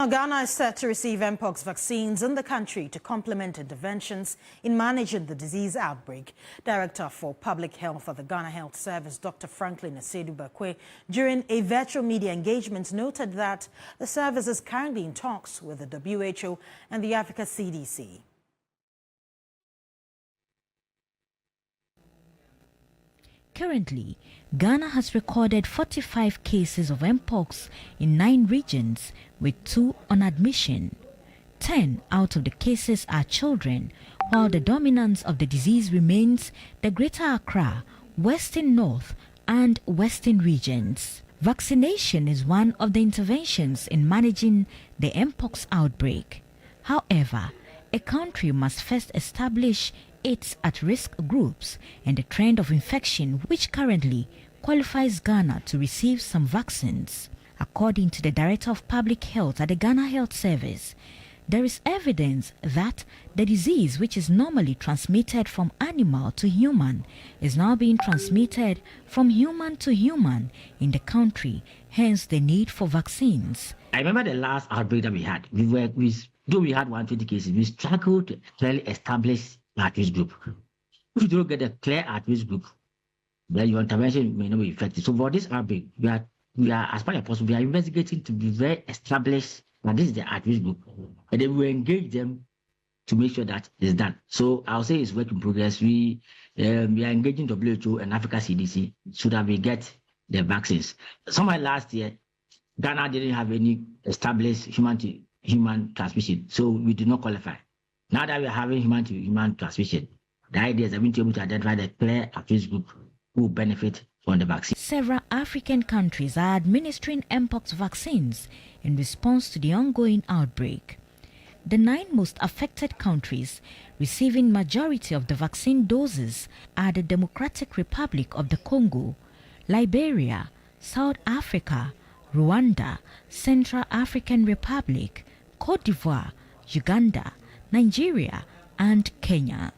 Ghana is set to receive Mpox vaccines in the country to complement interventions in managing the disease outbreak. Director for Public Health of the Ghana Health Service, Dr. Franklin Asedu-Bakwe, during a virtual media engagement noted that the service is currently in talks with the WHO and the Africa CDC. Currently, Ghana has recorded 45 cases of Mpox in 9 regions, with 2 on admission. 10 out of the cases are children, while the dominance of the disease remains the Greater Accra, Western North, and Western regions. Vaccination is one of the interventions in managing the Mpox outbreak. However, a country must first establish its at-risk groups and the trend of infection, which currently qualifies Ghana to receive some vaccines. According to the Director of Public Health at the Ghana Health Service, there is evidence that the disease, which is normally transmitted from animal to human, is now being transmitted from human to human in the country, hence the need for vaccines. I remember the last outbreak that we had. Though we had 120 cases, we struggled to clearly establish at-risk group. If you don't get a clear at-risk group, then your intervention may not be effective. So for this outbreak, we are as far as possible, we are investigating to be very established that this is the at-risk group, and then we engage them to make sure that it's done. So I'll say it's work in progress. We are engaging WHO and Africa CDC so that we get the vaccines. Somewhere last year, Ghana didn't have any established human-to-human transmission, so we did not qualify. Now that we are having human-to-human transmission, the idea is that we'll be able to identify the clear at-risk group who will benefit from the vaccine. Several African countries are administering Mpox vaccines in response to the ongoing outbreak. The 9 most affected countries receiving majority of the vaccine doses are the Democratic Republic of the Congo, Liberia, South Africa, Rwanda, Central African Republic, Cote d'Ivoire, Uganda, Nigeria, and Kenya.